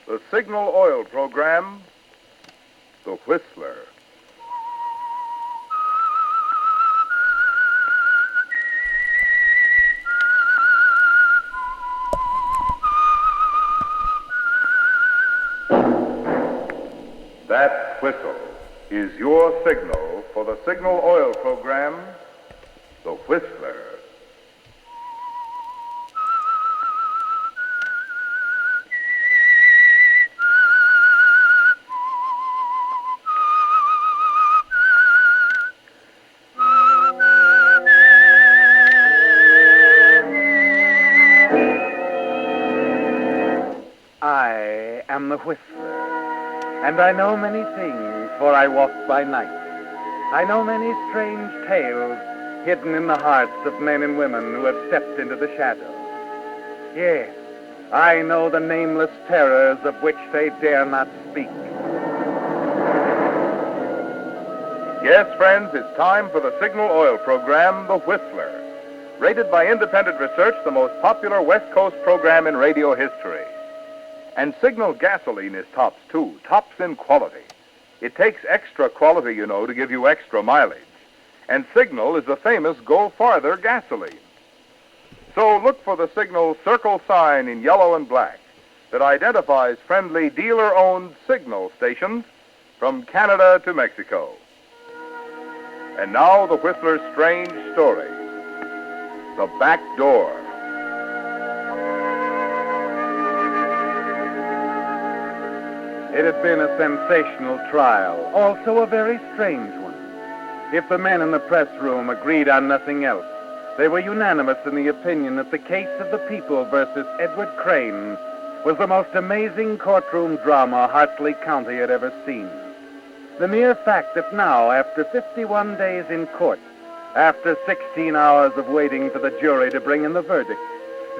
The Signal Oil Program, The Whistler. That whistle is your signal for the Signal Oil Program, The Whistler. I am the Whistler, and I know many things, for I walk by night. I know many strange tales hidden in the hearts of men and women who have stepped into the shadows. Yes, I know the nameless terrors of which they dare not speak. Yes, friends, it's time for the Signal Oil Program, The Whistler. Rated by independent research, the most popular West Coast program in radio history. And Signal gasoline is tops, too. Tops in quality. It takes extra quality, you know, to give you extra mileage. And Signal is the famous Go Farther gasoline. So look for the Signal circle sign in yellow and black that identifies friendly dealer-owned Signal stations from Canada to Mexico. And now the Whistler's strange story. The Back Door. It had been a sensational trial, also a very strange one. If the men in the press room agreed on nothing else, they were unanimous in the opinion that the case of the people versus Edward Crane was the most amazing courtroom drama Hartley County had ever seen. The mere fact that now, after 51 days in court, after 16 hours of waiting for the jury to bring in the verdict,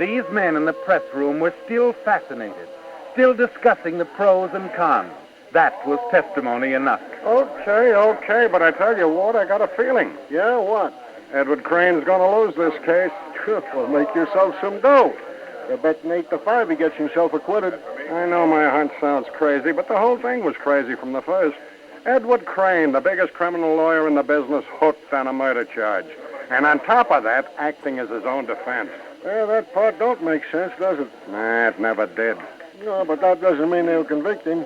these men in the press room were still fascinated, still discussing the pros and cons. That was testimony enough. Okay, but I tell you what, I got a feeling. Yeah, what? Edward Crane's going to lose this case. Well, make yourself some dough. You're betting 8-5 he gets himself acquitted. I know my hunch sounds crazy, but the whole thing was crazy from the first. Edward Crane, the biggest criminal lawyer in the business, hooked on a murder charge. And on top of that, acting as his own defense. Yeah, that part don't make sense, does it? Nah, it never did. No, but that doesn't mean they'll convict him.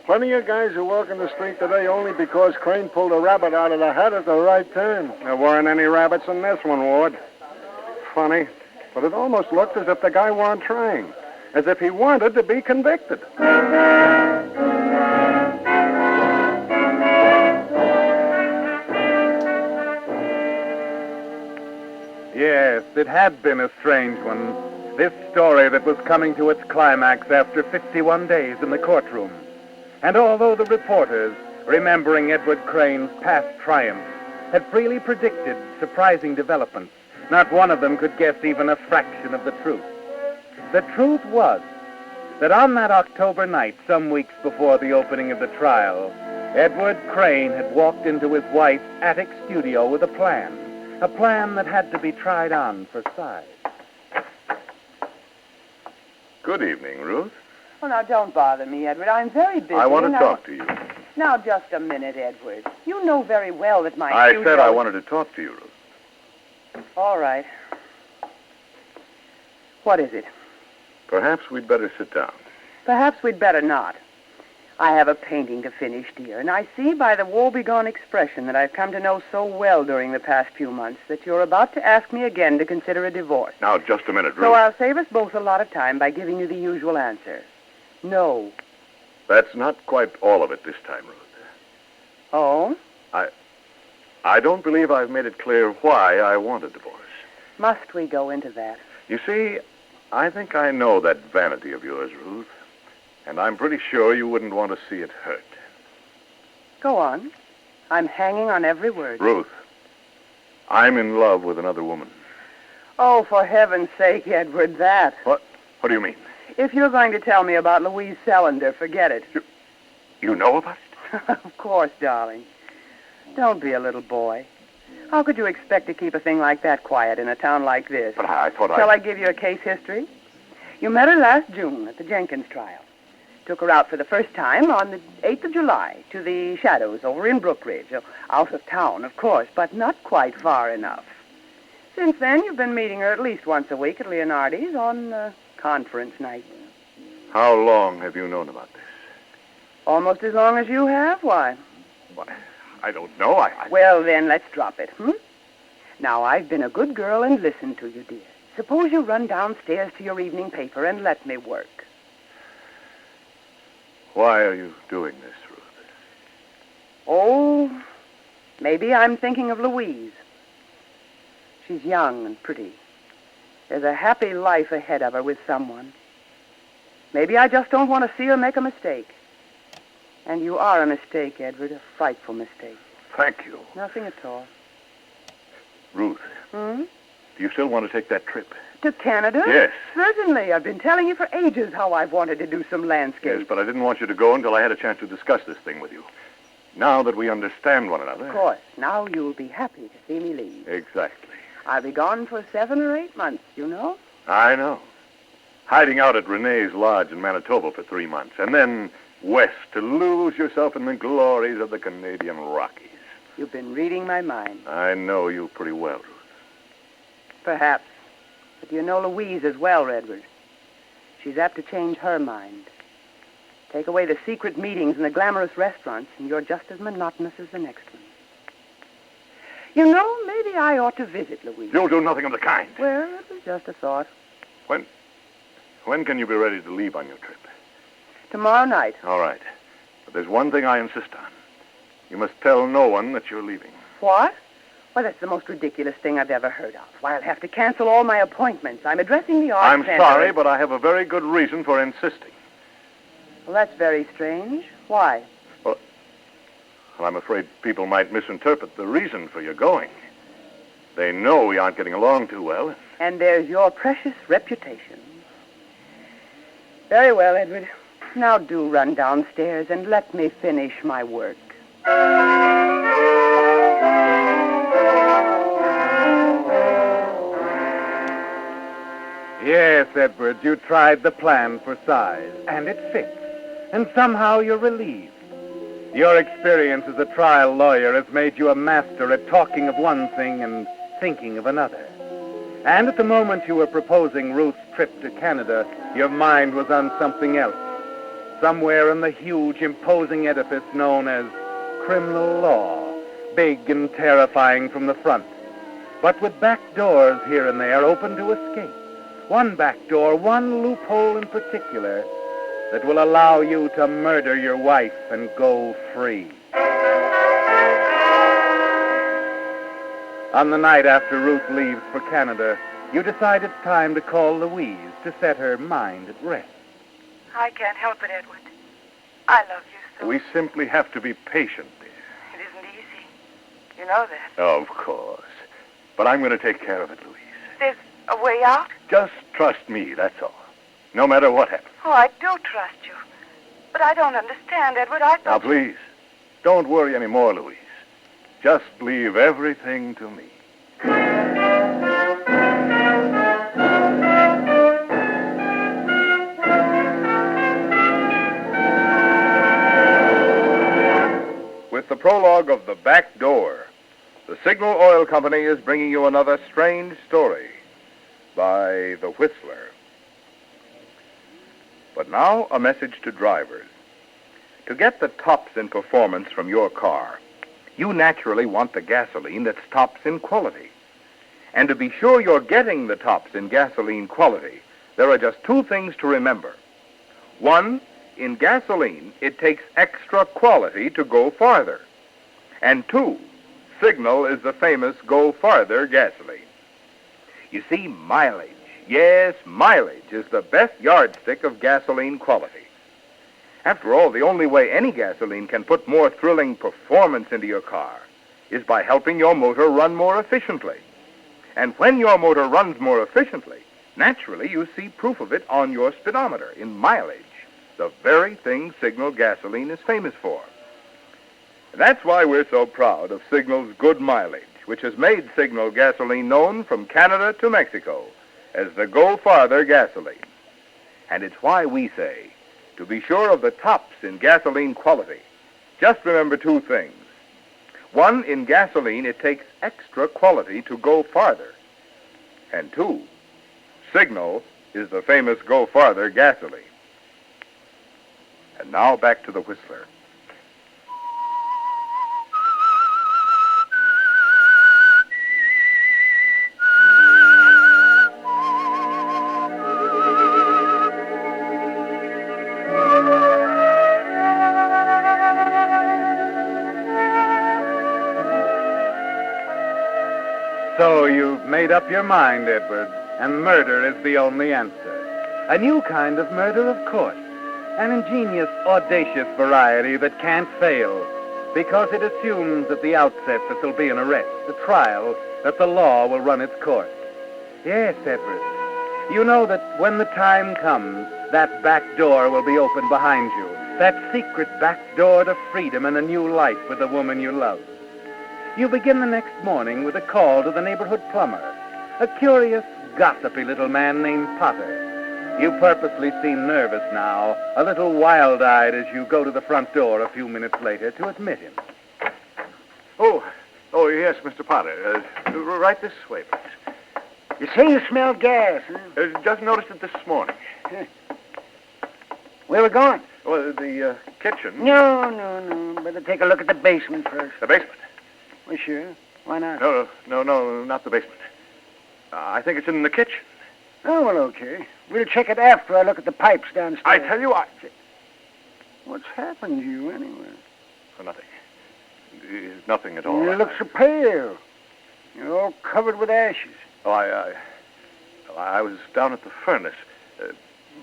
Plenty of guys who walk in the street today only because Crane pulled a rabbit out of the hat at the right time. There weren't any rabbits in this one, Ward. Funny, but it almost looked as if the guy weren't trying. As if he wanted to be convicted. Yes, it had been a strange one. This story that was coming to its climax after 51 days in the courtroom. And although the reporters, remembering Edward Crane's past triumphs, had freely predicted surprising developments, not one of them could guess even a fraction of the truth. The truth was that on that October night, some weeks before the opening of the trial, Edward Crane had walked into his wife's attic studio with a plan that had to be tried on for size. Good evening, Ruth. Oh, now, don't bother me, Edward. I'm very busy. I want to talk to you. Now, just a minute, Edward. You know very well that my I studio... said I wanted to talk to you, Ruth. All right. What is it? Perhaps we'd better sit down. Perhaps we'd better not. I have a painting to finish, dear, and I see by the woebegone expression that I've come to know so well during the past few months that you're about to ask me again to consider a divorce. Now, just a minute, Ruth. So I'll save us both a lot of time by giving you the usual answer. No. That's not quite all of it this time, Ruth. Oh? I don't believe I've made it clear why I want a divorce. Must we go into that? You see, I think I know that vanity of yours, Ruth. And I'm pretty sure you wouldn't want to see it hurt. Go on. I'm hanging on every word. Ruth, I'm in love with another woman. Oh, for heaven's sake, Edward, that. What? What do you mean? If you're going to tell me about Louise Sellender, forget it. You know about it? Of course, darling. Don't be a little boy. How could you expect to keep a thing like that quiet in a town like this? But I thought Shall I give you a case history? You met her last June at the Jenkins trial. took her out for the first time on the 8th of July to the Shadows over in Brookridge. Out of town, of course, but not quite far enough. Since then, you've been meeting her at least once a week at Leonardi's on conference night. How long have you known about this? Almost as long as you have. Why? Why, I don't know. Well, then, let's drop it, Now, I've been a good girl and listened to you, dear. Suppose you run downstairs to your evening paper and let me work. Why are you doing this, Ruth? Oh, maybe I'm thinking of Louise. She's young and pretty. There's a happy life ahead of her with someone. Maybe I just don't want to see her make a mistake. And you are a mistake, Edward, a frightful mistake. Thank you. Nothing at all. Ruth, do you still want to take that trip? To Canada? Yes. Certainly. I've been telling you for ages how I've wanted to do some landscape. Yes, but I didn't want you to go until I had a chance to discuss this thing with you. Now that we understand one another... Of course. Now you'll be happy to see me leave. Exactly. I'll be gone for 7 or 8 months, you know. I know. Hiding out at Renee's Lodge in Manitoba for 3 months, and then west to lose yourself in the glories of the Canadian Rockies. You've been reading my mind. I know you pretty well, Ruth. Perhaps. But you know Louise as well, Edward. She's apt to change her mind. Take away the secret meetings and the glamorous restaurants, and you're just as monotonous as the next one. You know, maybe I ought to visit Louise. You'll do nothing of the kind. Well, it was just a thought. When can you be ready to leave on your trip? Tomorrow night. All right. But there's one thing I insist on. You must tell no one that you're leaving. What? Well, that's the most ridiculous thing I've ever heard of. Why, I'll have to cancel all my appointments. I'm addressing the Arts Center. I'm sorry, but I have a very good reason for insisting. Well, that's very strange. Why? Well, I'm afraid people might misinterpret the reason for your going. They know we aren't getting along too well. And there's your precious reputation. Very well, Edward. Now do run downstairs and let me finish my work. Yes, Edward, you tried the plan for size, and it fits. And somehow you're relieved. Your experience as a trial lawyer has made you a master at talking of one thing and thinking of another. And at the moment you were proposing Ruth's trip to Canada, your mind was on something else. Somewhere in the huge, imposing edifice known as criminal law, big and terrifying from the front, but with back doors here and there open to escape. One back door, one loophole in particular, that will allow you to murder your wife and go free. On the night after Ruth leaves for Canada, you decide it's time to call Louise to set her mind at rest. I can't help it, Edward. I love you so. We simply have to be patient, dear. It isn't easy. You know that. Of course. But I'm going to take care of it, Louise. There's a way out? Just trust me, that's all. No matter what happens. Oh, I do trust you. But I don't understand, Edward. I Now, thought... please, don't worry anymore, Louise. Just leave everything to me. With the prologue of The Back Door, the Signal Oil Company is bringing you another strange story by The Whistler. But now, a message to drivers. To get the tops in performance from your car, you naturally want the gasoline that's tops in quality. And to be sure you're getting the tops in gasoline quality, there are just two things to remember. One, in gasoline, it takes extra quality to go farther. And two, Signal is the famous Go Farther gasoline. You see, mileage, yes, mileage is the best yardstick of gasoline quality. After all, the only way any gasoline can put more thrilling performance into your car is by helping your motor run more efficiently. And when your motor runs more efficiently, naturally you see proof of it on your speedometer in mileage, the very thing Signal gasoline is famous for. That's why we're so proud of Signal's good mileage, which has made Signal gasoline known from Canada to Mexico as the Go Farther gasoline. And it's why we say, To be sure of the tops in gasoline quality, just remember two things. One, in gasoline, it takes extra quality to go farther. And two, Signal is the famous Go Farther gasoline. And now back to the Whistler. So you've made up your mind, Edward, and murder is the only answer. A new kind of murder, of course. An ingenious, audacious variety that can't fail, because it assumes at the outset that there'll be an arrest, a trial, that the law will run its course. Yes, Edward. You know that when the time comes, that back door will be open behind you. That secret back door to freedom and a new life with the woman you love. You begin the next morning with a call to the neighborhood plumber, a curious, gossipy little man named Potter. You purposely seem nervous now, a little wild-eyed as you go to the front door a few minutes later to admit him. Oh, yes, Mr. Potter. Right this way, please. You say you smell gas, huh? Just noticed it this morning. Where we going? Well, the kitchen. No. Better take a look at the basement first. The basement? Well, sure. Why not? No, not the basement. I think it's in the kitchen. Oh, well, okay. We'll check it after I look at the pipes downstairs. I tell you, What's happened to you, anyway? Nothing. Nothing at all. You look so pale. You're all covered with ashes. Oh, I was down at the furnace,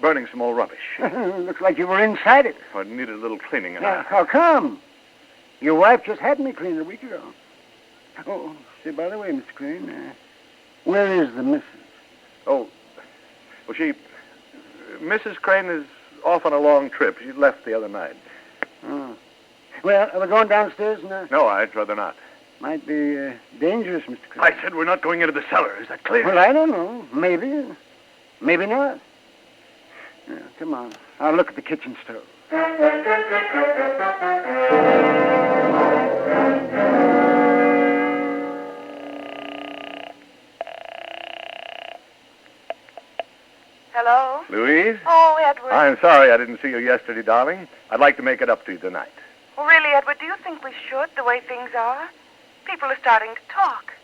burning some old rubbish. Looks like you were inside it. I needed a little cleaning. Now, how come? Your wife just had me cleaned a week ago. Oh, say, by the way, Mr. Crane, where is the missus? Oh, well, Mrs. Crane is off on a long trip. She left the other night. Oh. Well, are we going downstairs now? No, I'd rather not. Might be dangerous, Mr. Crane. I said we're not going into the cellar. Is that clear? Well, I don't know. Maybe. Maybe not. Yeah, come on. I'll look at the kitchen stove. Hello? Louise? Oh, Edward. I'm sorry I didn't see you yesterday, darling. I'd like to make it up to you tonight. Well, really, Edward, do you think we should, the way things are? People are starting to talk.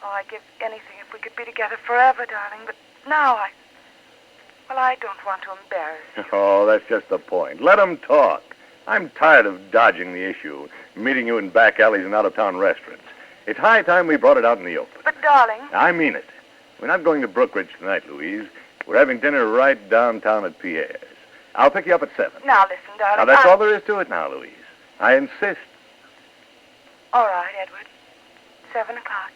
Oh, I'd give anything if we could be together forever, darling, but now I don't want to embarrass you. Oh, that's just the point. Let them talk. I'm tired of dodging the issue, meeting you in back alleys and out-of-town restaurants. It's high time we brought it out in the open. But, darling... I mean it. We're not going to Brookridge tonight, Louise. We're having dinner right downtown at Pierre's. I'll pick you up at 7. Now, listen, darling. Now, that's all there is to it now, Louise. I insist. All right, Edward. 7 o'clock.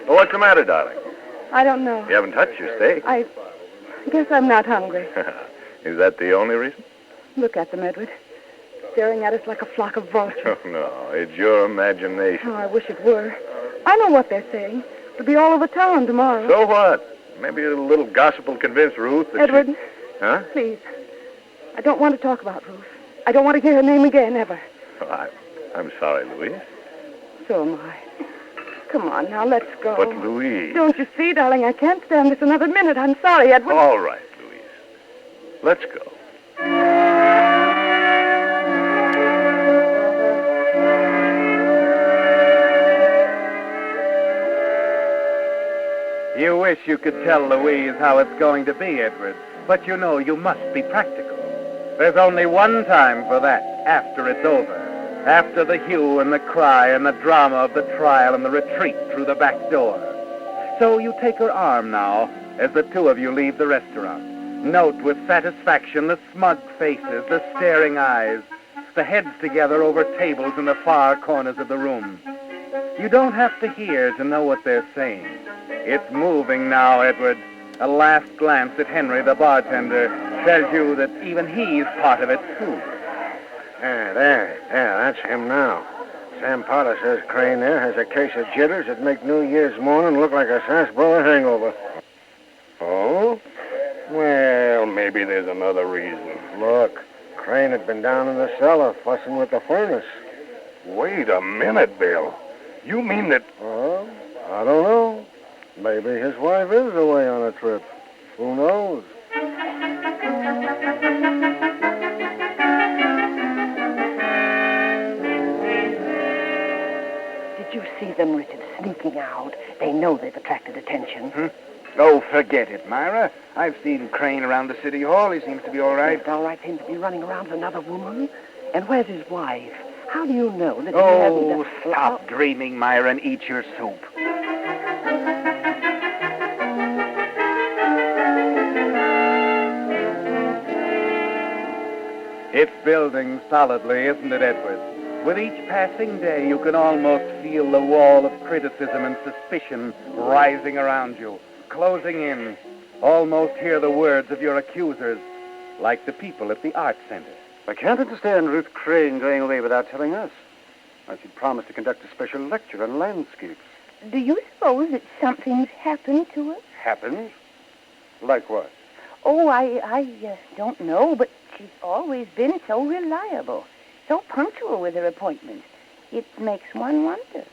Well, what's the matter, darling? I don't know. You haven't touched your steak. I guess I'm not hungry. Is that the only reason? Look at them, Edward. Staring at us like a flock of vultures. Oh, no. It's your imagination. Oh, I wish it were. I know what they're saying. It'll be all over town tomorrow. So what? Maybe a little gossip will convince Ruth that Edward. Huh? Please. I don't want to talk about Ruth. I don't want to hear her name again, ever. Oh, I'm sorry, Louise. So am I. Come on, now, let's go. But, Louise... Don't you see, darling, I can't stand this another minute. I'm sorry, Edward. All right, Louise. Let's go. You wish you could tell Louise how it's going to be, Edward, but you know you must be practical. There's only one time for that, after it's over. After the hue and the cry and the drama of the trial and the retreat through the back door. So you take her arm now as the two of you leave the restaurant. Note with satisfaction the smug faces, the staring eyes, the heads together over tables in the far corners of the room. You don't have to hear to know what they're saying. It's moving now, Edward. A last glance at Henry, the bartender, tells you that even he's part of it, too. Yeah, that's him now. Sam Potter says Crane there has a case of jitters that make New Year's morning look like a sarsaparilla hangover. Oh? Well, maybe there's another reason. Look, Crane had been down in the cellar fussing with the furnace. Wait a minute, Bill. You mean that... Well, I don't know. Maybe his wife is away on a trip. Who knows? Did you see them, Richard, sneaking out? They know they've attracted attention. Oh, forget it, Myra. I've seen Crane around the city hall. He seems to be all right. He's all right, seems to be running around with another woman. And where's his wife? How do you know that he Oh, hasn't... stop dreaming, Myra, and eat your soup. It's building solidly, isn't it, Edward? With each passing day, you can almost feel the wall of criticism and suspicion rising around you, closing in. Almost hear the words of your accusers, like the people at the Art Center. I can't understand Ruth Crane going away without telling us. She'd promised to conduct a special lecture on landscapes. Do you suppose that something's happened to her? Happened? Like what? Oh, I don't know, but she's always been so reliable, so punctual with her appointments. It makes one wonder.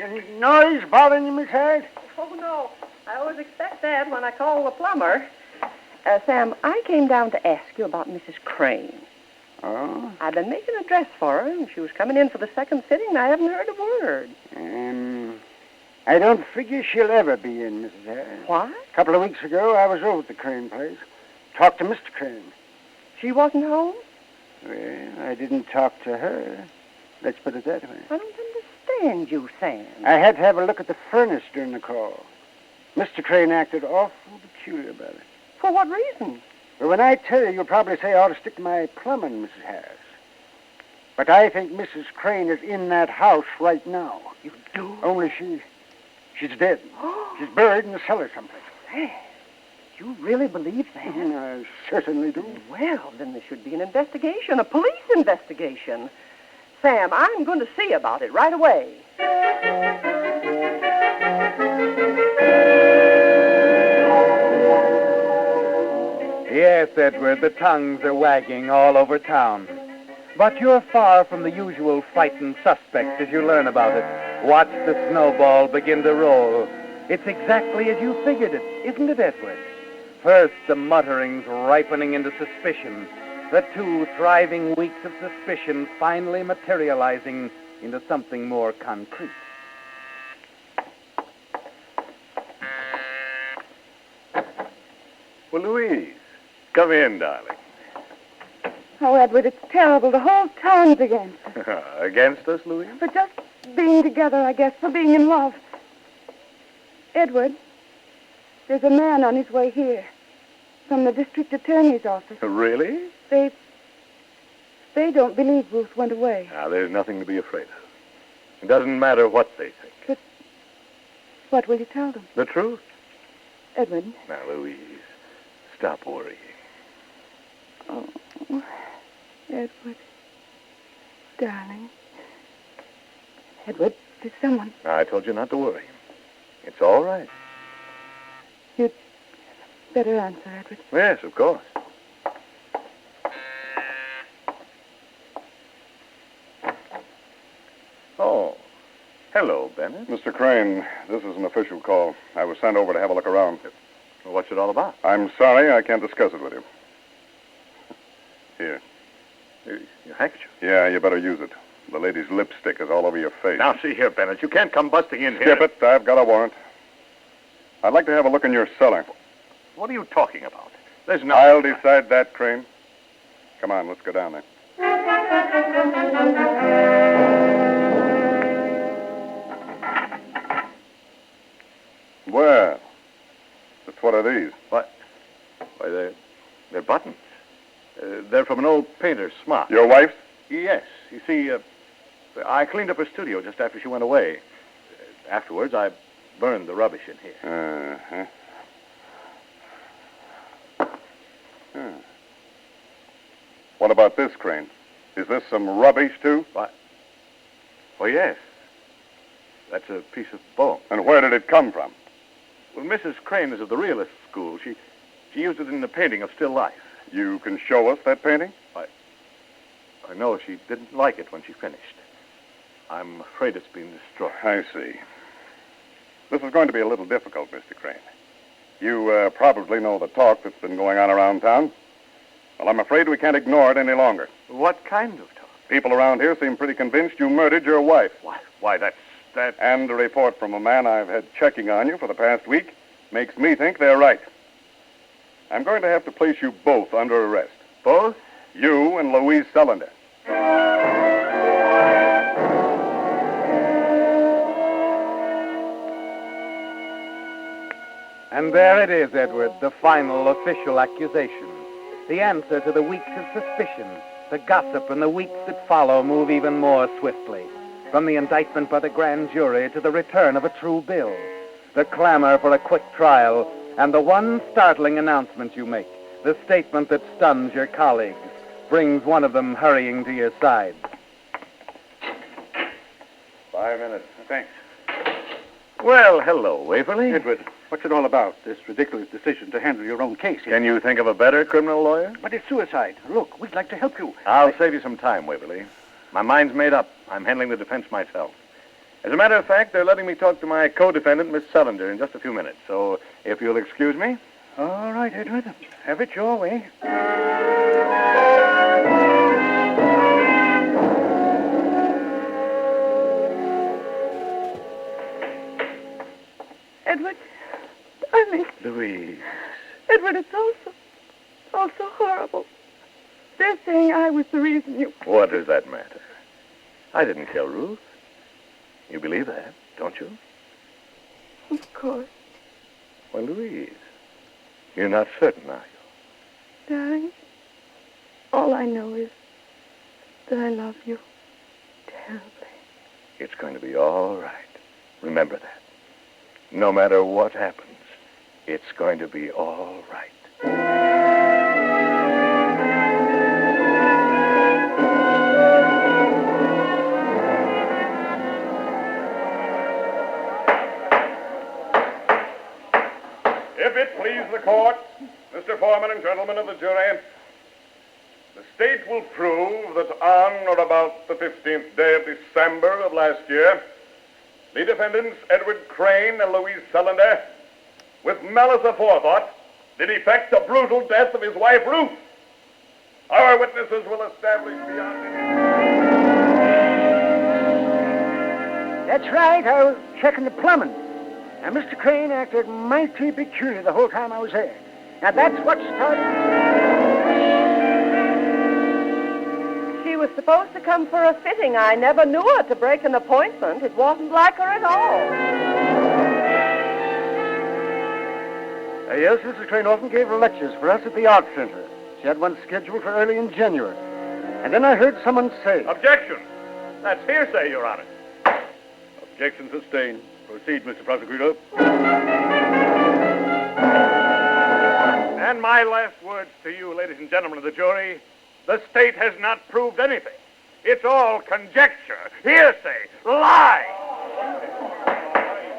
Any noise bothering you, Miss Harris? Oh, no. I always expect that when I call the plumber. Sam, I came down to ask you about Mrs. Crane. Oh? I've been making a dress for her, and she was coming in for the second sitting, and I haven't heard a word. I don't figure she'll ever be in, Mrs. Harris. What? A couple of weeks ago, I was over at the Crane place. Talked to Mr. Crane. She wasn't home? Well, I didn't talk to her. Let's put it that way. I don't understand you, Sam. I had to have a look at the furnace during the call. Mr. Crane acted awful peculiar about it. For what reason? Well, when I tell you, you'll probably say I ought to stick to my plumbing, Mrs. Harris. But I think Mrs. Crane is in that house right now. You do? Only she's dead. She's buried in the cellar someplace. Sam, you really believe that? I certainly do. Well, then there should be an investigation, a police investigation. Sam, I'm going to see about it right away. Yes, Edward, the tongues are wagging all over town. But you're far from the usual frightened suspect as you learn about it. Watch the snowball begin to roll. It's exactly as you figured it, isn't it, Edward? First, the mutterings ripening into suspicion. The 2 thriving weeks of suspicion finally materializing into something more concrete. Well, Louise, come in, darling. Oh, Edward, it's terrible. The whole town's against us. Against us, Louise? For just being together, I guess, for being in love. Edward, there's a man on his way here from the district attorney's office. Really? They don't believe Ruth went away. Now, there's nothing to be afraid of. It doesn't matter what they think. But what will you tell them? The truth. Edward. Now, Louise, stop worrying. Oh, Edward. Darling. Edward, there's someone. I told you not to worry. It's all right. You'd better answer, Edward. Yes, of course. Oh, hello, Bennett. Mr. Crane, this is an official call. I was sent over to have a look around. Well, what's it all about? I'm sorry I can't discuss it with you. Here. Your handkerchief. Yeah, you better use it. The lady's lipstick is all over your face. Now, see here, Bennett. You can't come busting in here. Skip it. I've got a warrant. I'd like to have a look in your cellar. What are you talking about? There's no... I'll decide that, Crane. Come on, let's go down there. Well, just what are these? What? Why, they're buttons. They're from an old painter's smock. Your wife's? Yes. You see, I cleaned up her studio just after she went away. Afterwards, I burned the rubbish in here. Uh-huh. What about this, Crane? Is this some rubbish, too? What? Well, yes. That's a piece of bone. And where did it come from? Well, Mrs. Crane is of the realist school. She used it in the painting of still life. You can show us that painting? I know she didn't like it when she finished. I'm afraid it's been destroyed. I see. This is going to be a little difficult, Mr. Crane. You probably know the talk that's been going on around town. Well, I'm afraid we can't ignore it any longer. What kind of talk? People around here seem pretty convinced you murdered your wife. Why, that... And a report from a man I've had checking on you for the past week makes me think they're right. I'm going to have to place you both under arrest. Both? You and Louise Sullender. And there it is, Edward, the final official accusation. The answer to the weeks of suspicion. The gossip and the weeks that follow move even more swiftly. From the indictment by the grand jury to the return of a true bill. The clamor for a quick trial, and the one startling announcement you make. The statement that stuns your colleagues. Brings one of them hurrying to your side. 5 minutes. Thanks. Well, hello, Waverly. Edward, what's it all about, this ridiculous decision to handle your own case? Can you think of a better criminal lawyer? But it's suicide. Look, we'd like to help you. I'll save you some time, Waverly. My mind's made up. I'm handling the defense myself. As a matter of fact, they're letting me talk to my co-defendant, Miss Sullender, in just a few minutes. So, if you'll excuse me. All right, Edward. Have it your way. Edward, darling. Louise. Edward, it's all so horrible. They're saying I was the reason you... What does that matter? I didn't kill Ruth. You believe that, don't you? Of course. Well, Louise, you're not certain, are you? Darling, all I know is that I love you terribly. It's going to be all right. Remember that. No matter what happens, it's going to be all right. If it please the court, Mr. Foreman and gentlemen of the jury, the state will prove that on or about the 15th day of December of last year, the defendants, Edward Crane and Louise Sullender, with malice aforethought, did effect the brutal death of his wife, Ruth. Our witnesses will establish beyond any... That's right. I was checking the plumbing. Now, Mr. Crane acted mighty peculiar the whole time I was there. Now, that's what started... She was supposed to come for a fitting. I never knew her to break an appointment. It wasn't like her at all. Yes, Mrs. Crane often gave lectures for us at the Art Center. She had one scheduled for early in January. And then I heard someone say... Objection! That's hearsay, Your Honor. Objection sustained. Proceed, Mr. Prosecutor. And my last words to you, ladies and gentlemen of the jury, the state has not proved anything. It's all conjecture, hearsay, lie.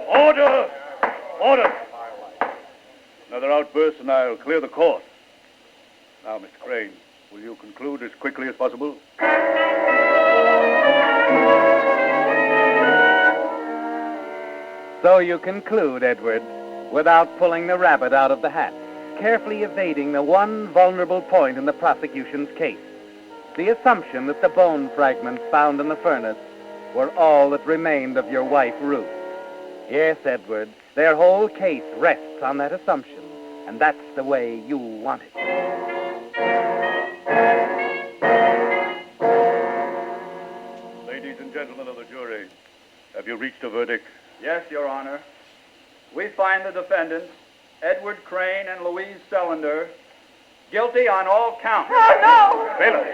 Order! Order! Another outburst and I'll clear the court. Now, Mr. Crane, will you conclude as quickly as possible? So you conclude, Edward, without pulling the rabbit out of the hat, carefully evading the one vulnerable point in the prosecution's case, the assumption that the bone fragments found in the furnace were all that remained of your wife, Ruth. Yes, Edward, their whole case rests on that assumption, and that's the way you want it. Ladies and gentlemen of the jury, have you reached a verdict? Yes, Your Honor. We find the defendants, Edward Crane and Louise Sullender, guilty on all counts. Oh, Bailiff!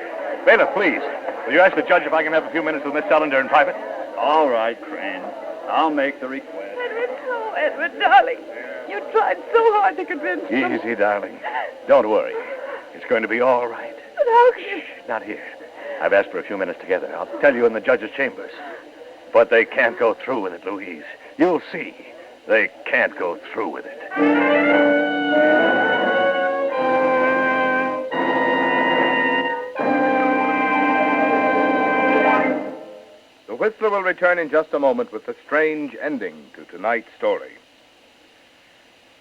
Bailiff, please. Will you ask the judge if I can have a few minutes with Miss Sullender in private? All right, Crane. I'll make the request. Edward, oh, Edward, darling. You tried so hard to convince them. Easy, darling. Don't worry. It's It's going to be all right. But how can you... Not here. I've asked for a few minutes together. I'll tell you in the judge's chambers. But they can't go through with it, Louise. You'll see. They can't go through with it. The Whistler will return in just a moment with the strange ending to tonight's story.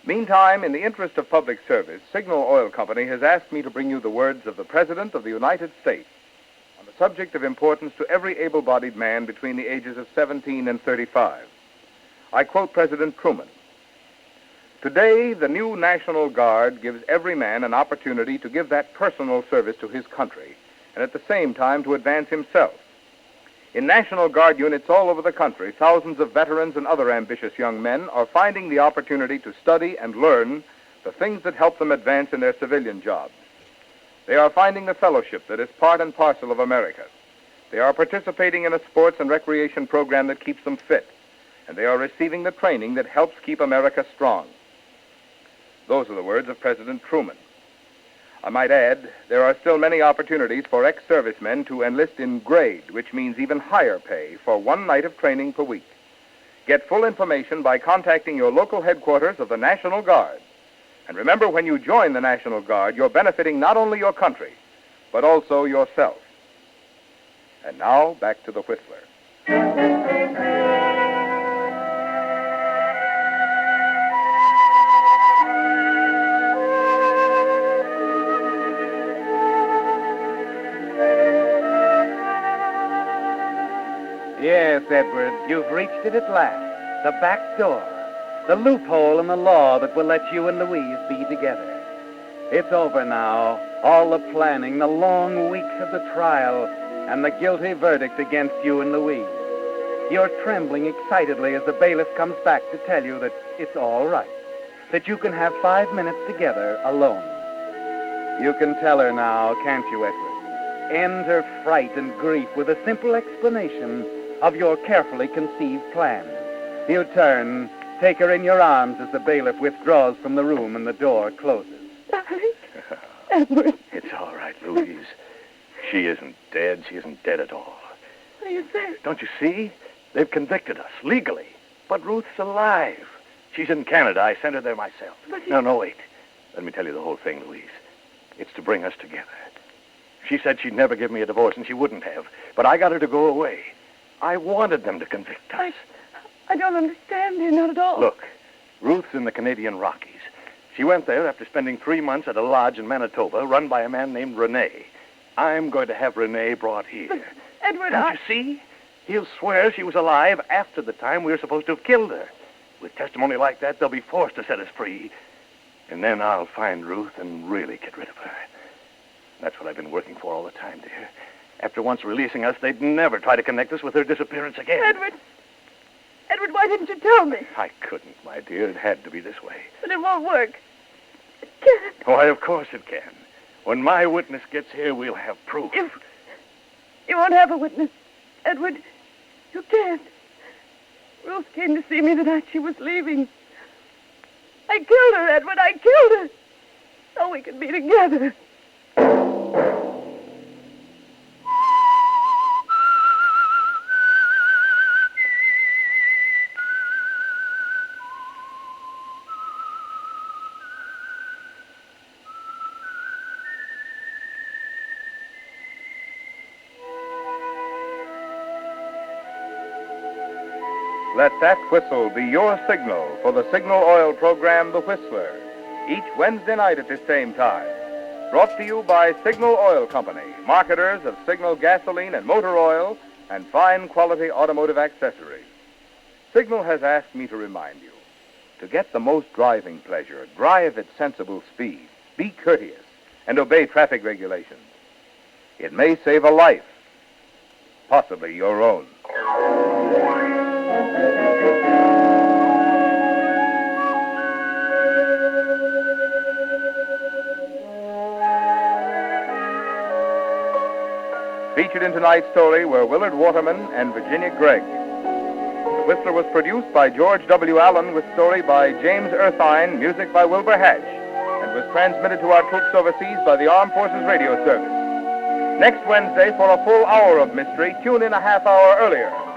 Meantime, in the interest of public service, Signal Oil Company has asked me to bring you the words of the President of the United States on a subject of importance to every able-bodied man between the ages of 17 and 35. I quote President Truman. Today, the new National Guard gives every man an opportunity to give that personal service to his country and at the same time to advance himself. In National Guard units all over the country, thousands of veterans and other ambitious young men are finding the opportunity to study and learn the things that help them advance in their civilian jobs. They are finding the fellowship that is part and parcel of America. They are participating in a sports and recreation program that keeps them fit, and they are receiving the training that helps keep America strong. Those are the words of President Truman. I might add, there are still many opportunities for ex-servicemen to enlist in grade, which means even higher pay for one night of training per week. Get full information by contacting your local headquarters of the National Guard. And remember, when you join the National Guard, you're benefiting not only your country, but also yourself. And now, back to the Whistler. Yes, Edward, you've reached it at last. The back door. The loophole in the law that will let you and Louise be together. It's over now. All the planning, the long weeks of the trial, and the guilty verdict against you and Louise. You're trembling excitedly as the bailiff comes back to tell you that it's all right, that you can have 5 minutes together alone. You can tell her now, can't you, Edward? End her fright and grief with a simple explanation of your carefully conceived plan. You turn, take her in your arms as the bailiff withdraws from the room and the door closes. Darling. Edward. It's all right, Louise. She isn't dead. She isn't dead at all. What do you say? Don't you see? They've convicted us, legally. But Ruth's alive. She's in Canada. I sent her there myself. But No, wait. Let me tell you the whole thing, Louise. It's to bring us together. She said she'd never give me a divorce, and she wouldn't have. But I got her to go away. I wanted them to convict us. I don't understand you, not at all. Look, Ruth's in the Canadian Rockies. She went there after spending 3 months at a lodge in Manitoba run by a man named Rene. I'm going to have Rene brought here. But, Edward, Don't you see? He'll swear she was alive after the time we were supposed to have killed her. With testimony like that, they'll be forced to set us free. And then I'll find Ruth and really get rid of her. That's what I've been working for all the time, dear. After once releasing us, they'd never try to connect us with her disappearance again. Edward, why didn't you tell me? I couldn't, my dear. It had to be this way. But it won't work. It can't. Why, of course it can. When my witness gets here, we'll have proof. You won't have a witness. Edward, you can't. Ruth came to see me the night she was leaving. I killed her, Edward. I killed her. So we could be together. Let that whistle be your signal for the Signal Oil program, The Whistler, each Wednesday night at this same time. Brought to you by Signal Oil Company, marketers of Signal gasoline and motor oil and fine quality automotive accessories. Signal has asked me to remind you, to get the most driving pleasure, drive at sensible speed, be courteous, and obey traffic regulations. It may save a life, possibly your own. Featured in tonight's story were Willard Waterman and Virginia Gregg. The Whistler was produced by George W. Allen with story by James Erthine, music by Wilbur Hatch, and was transmitted to our troops overseas by the Armed Forces Radio Service. Next Wednesday, for a full hour of mystery, tune in a half hour earlier.